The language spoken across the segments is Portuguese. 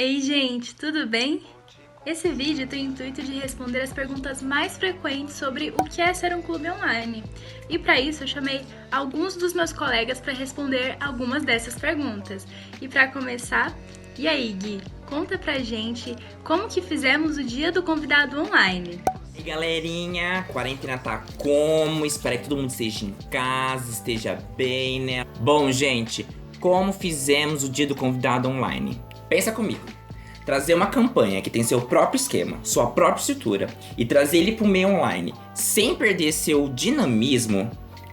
Ei, gente, tudo bem? Esse vídeo tem o intuito de responder as perguntas mais frequentes sobre o que é ser um clube online. E para isso eu chamei alguns dos meus colegas para responder algumas dessas perguntas. E para começar, e aí, Gui, conta pra gente como que fizemos o dia do convidado online. E galerinha, quarentena tá como? Espero que todo mundo esteja em casa, esteja bem, né? Bom, gente, como fizemos o dia do convidado online? Pensa comigo. Trazer uma campanha que tem seu próprio esquema, sua própria estrutura e trazer ele pro meio online sem perder seu dinamismo,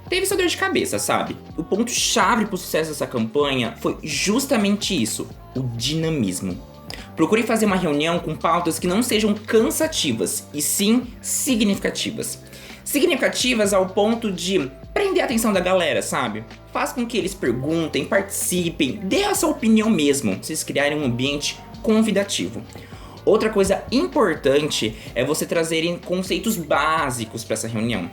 teve sua dor de cabeça, sabe? O ponto-chave pro sucesso dessa campanha foi justamente isso, o dinamismo. Procure fazer uma reunião com pautas que não sejam cansativas, e sim significativas. Significativas ao ponto de prender a atenção da galera, sabe? Faz com que eles perguntem, participem, dê a sua opinião mesmo, vocês criarem um ambiente convidativo. Outra coisa importante é você trazerem conceitos básicos para essa reunião.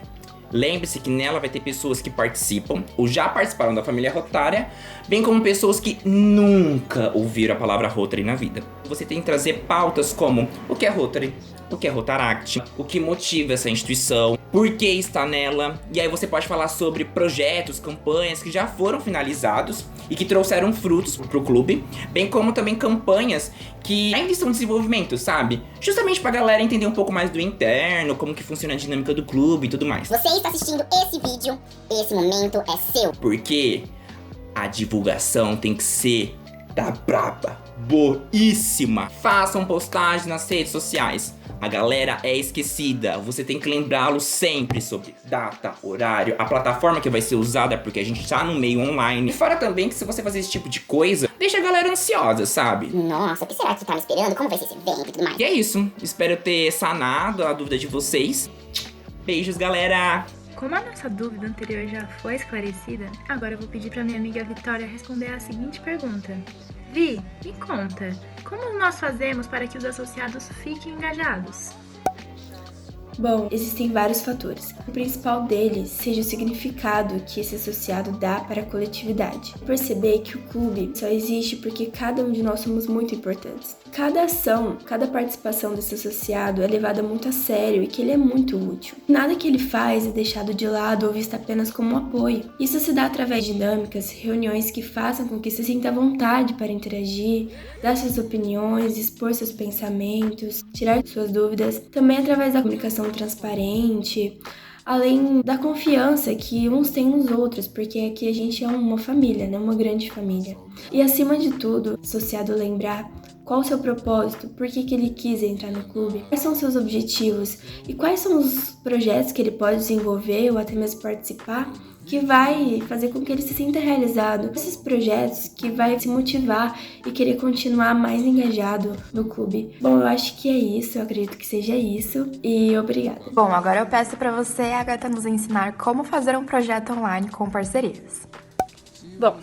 Lembre-se que nela vai ter pessoas que participam ou já participaram da família Rotary, bem como pessoas que nunca ouviram a palavra Rotary na vida. Você tem que trazer pautas como o que é Rotary, o que é Rotaract, o que motiva essa instituição, por que está nela. E aí você pode falar sobre projetos, campanhas que já foram finalizados e que trouxeram frutos pro clube, bem como também campanhas que ainda estão em desenvolvimento, sabe? Justamente pra galera entender um pouco mais do interno, como que funciona a dinâmica do clube e tudo mais. Você está assistindo esse vídeo, esse momento é seu. Porque a divulgação tem que ser da braba, boíssima. Façam postagens nas redes sociais. A galera é esquecida, você tem que lembrá-los sempre sobre data, horário, a plataforma que vai ser usada, porque a gente tá no meio online. E fora também que se você fazer esse tipo de coisa, deixa a galera ansiosa, sabe? Nossa, o que será que tá me esperando? Como vai ser esse evento e tudo mais? E é isso, espero ter sanado a dúvida de vocês. Beijos, galera! Como a nossa dúvida anterior já foi esclarecida, agora eu vou pedir para minha amiga Vitória responder a seguinte pergunta. Vi, me conta, como nós fazemos para que os associados fiquem engajados? Bom, existem vários fatores. O principal deles seja o significado que esse associado dá para a coletividade. Perceber que o clube só existe porque cada um de nós somos muito importantes. Cada ação, cada participação desse associado é levada muito a sério e que ele é muito útil. Nada que ele faz é deixado de lado ou visto apenas como um apoio. Isso se dá através de dinâmicas, reuniões que façam com que se sinta à vontade para interagir, dar suas opiniões, expor seus pensamentos, tirar suas dúvidas, também através da comunicação transparente, além da confiança que uns têm nos outros, porque aqui a gente é uma família, né? Uma grande família. E acima de tudo, associado lembrar qual o seu propósito, por que ele quis entrar no clube, quais são seus objetivos e quais são os projetos que ele pode desenvolver ou até mesmo participar, que vai fazer com que ele se sinta realizado. Esses projetos que vai se motivar e querer continuar mais engajado no clube. Bom, eu acho que é isso, eu acredito que seja isso e obrigada. Bom, agora eu peço para você, Agatha, nos ensinar como fazer um projeto online com parcerias. Bom,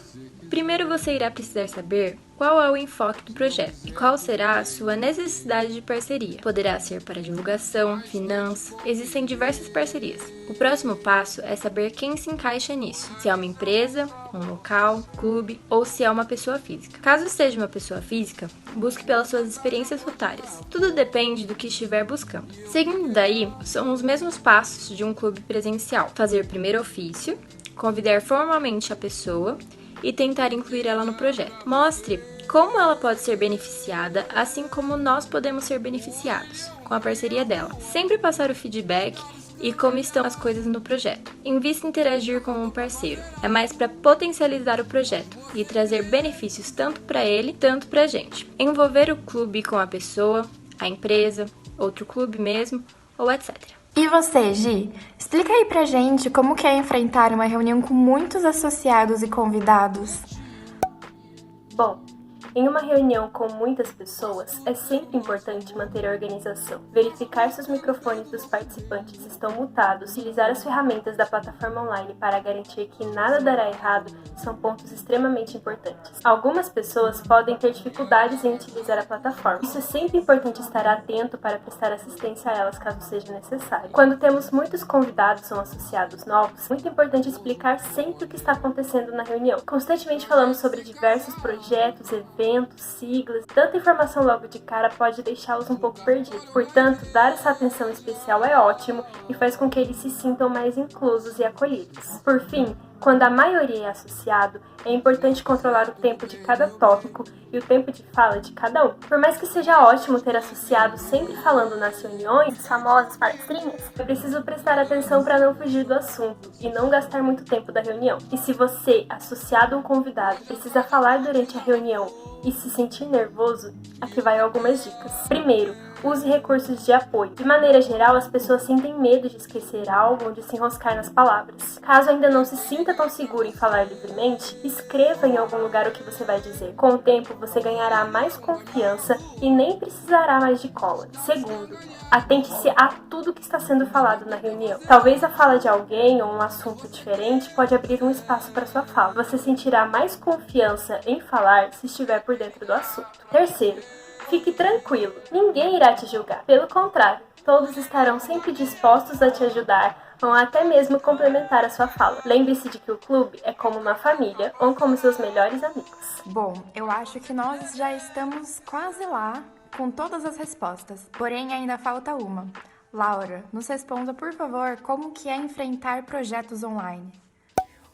primeiro você irá precisar saber qual é o enfoque do projeto e qual será a sua necessidade de parceria. Poderá ser para divulgação, finanças, existem diversas parcerias. O próximo passo é saber quem se encaixa nisso, se é uma empresa, um local, clube ou se é uma pessoa física. Caso seja uma pessoa física, busque pelas suas experiências rotárias. Tudo depende do que estiver buscando. Seguindo daí, são os mesmos passos de um clube presencial. Fazer primeiro ofício, convidar formalmente a pessoa e tentar incluir ela no projeto. Mostre como ela pode ser beneficiada, assim como nós podemos ser beneficiados com a parceria dela. Sempre passar o feedback e como estão as coisas no projeto. Invista em interagir com um parceiro. É mais para potencializar o projeto e trazer benefícios tanto para ele, tanto para a gente. Envolver o clube com a pessoa, a empresa, outro clube mesmo, ou etc. E você, Gi? Explica aí pra gente como que é enfrentar uma reunião com muitos associados e convidados. Bom, em uma reunião com muitas pessoas, é sempre importante manter a organização, verificar se os microfones dos participantes estão mutados, utilizar as ferramentas da plataforma online para garantir que nada dará errado são pontos extremamente importantes. Algumas pessoas podem ter dificuldades em utilizar a plataforma. Isso é sempre importante estar atento para prestar assistência a elas caso seja necessário. Quando temos muitos convidados ou associados novos, é muito importante explicar sempre o que está acontecendo na reunião. Constantemente falamos sobre diversos projetos, eventos, eventos, siglas, tanta informação logo de cara pode deixá-los um pouco perdidos. Portanto, dar essa atenção especial é ótimo e faz com que eles se sintam mais inclusos e acolhidos. Por fim, quando a maioria é associado, é importante controlar o tempo de cada tópico e o tempo de fala de cada um. Por mais que seja ótimo ter associado sempre falando nas reuniões, Os famosos palestrinhas. é preciso prestar atenção para não fugir do assunto e não gastar muito tempo da reunião. E se você, associado ou convidado, precisa falar durante a reunião e se sentir nervoso, aqui vai algumas dicas. Primeiro, use recursos de apoio. De maneira geral, as pessoas sentem medo de esquecer algo ou de se enroscar nas palavras. Caso ainda não se sinta tão seguro em falar livremente, escreva em algum lugar o que você vai dizer. Com o tempo, você ganhará mais confiança e nem precisará mais de cola. Segundo, atente-se a tudo que está sendo falado na reunião. Talvez a fala de alguém ou um assunto diferente pode abrir um espaço para sua fala. Você sentirá mais confiança em falar se estiver por dentro do assunto. Terceiro, fique tranquilo, ninguém irá te julgar. Pelo contrário, todos estarão sempre dispostos a te ajudar ou até mesmo complementar a sua fala. Lembre-se de que o clube é como uma família ou como seus melhores amigos. Bom, eu acho que nós já estamos quase lá com todas as respostas, porém ainda falta uma. Laura, nos responda, por favor, como que é enfrentar projetos online?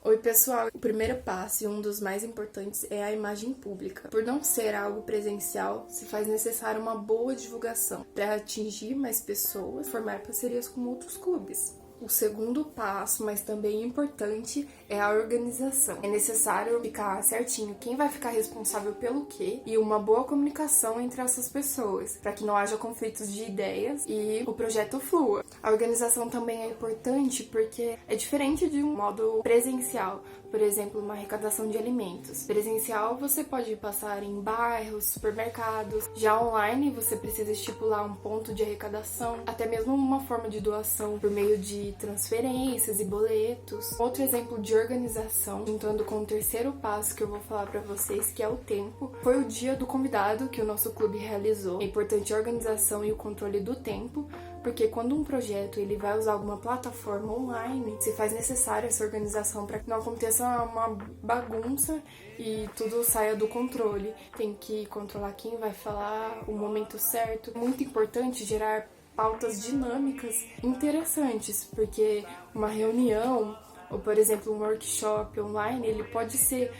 Oi, pessoal. O primeiro passo e um dos mais importantes é a imagem pública. Por não ser algo presencial, se faz necessária uma boa divulgação para atingir mais pessoas, formar parcerias com outros clubes. O segundo passo, mas também importante, é a organização. É necessário ficar certinho quem vai ficar responsável pelo quê e uma boa comunicação entre essas pessoas, para que não haja conflitos de ideias e o projeto flua. A organização também é importante porque é diferente de um modo presencial. Por exemplo, uma arrecadação de alimentos. Presencial você pode passar em bairros, supermercados. Já online você precisa estipular um ponto de arrecadação, até mesmo uma forma de doação por meio de transferências e boletos. Outro exemplo de organização, juntando com o terceiro passo que eu vou falar para vocês, que é o tempo, foi o dia do convidado que o nosso clube realizou. É importante a organização e o controle do tempo, porque quando um projeto ele vai usar alguma plataforma online, se faz necessária essa organização para que não aconteça uma bagunça e tudo saia do controle. Tem que controlar quem vai falar, o momento certo. Muito importante gerar pautas dinâmicas interessantes, porque uma reunião ou, por exemplo, um workshop online, ele pode ser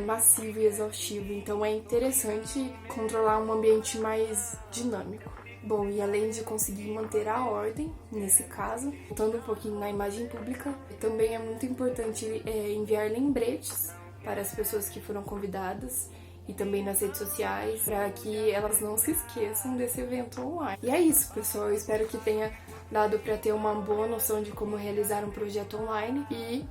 massivo e exaustivo, então é interessante controlar um ambiente mais dinâmico. Bom, e além de conseguir manter a ordem, nesse caso, voltando um pouquinho na imagem pública, também é muito importante enviar lembretes para as pessoas que foram convidadas e também nas redes sociais, para que elas não se esqueçam desse evento online. E é isso, pessoal. Eu espero que tenha dado para ter uma boa noção de como realizar um projeto online e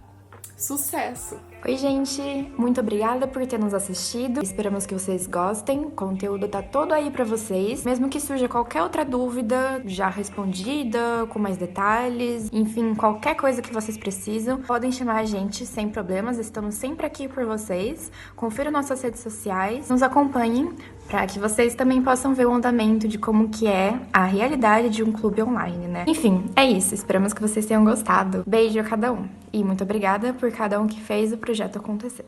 sucesso! Oi, gente! Muito obrigada por ter nos assistido. Esperamos que vocês gostem. O conteúdo tá todo aí pra vocês. Mesmo que surja qualquer outra dúvida, já respondida, com mais detalhes, enfim, qualquer coisa que vocês precisam, podem chamar a gente sem problemas. Estamos sempre aqui por vocês. Confiram nossas redes sociais, nos acompanhem para que vocês também possam ver o andamento de como que é a realidade de um clube online, né? Enfim, é isso. Esperamos que vocês tenham gostado. Beijo a cada um. E muito obrigada por cada um que fez o projeto acontecer.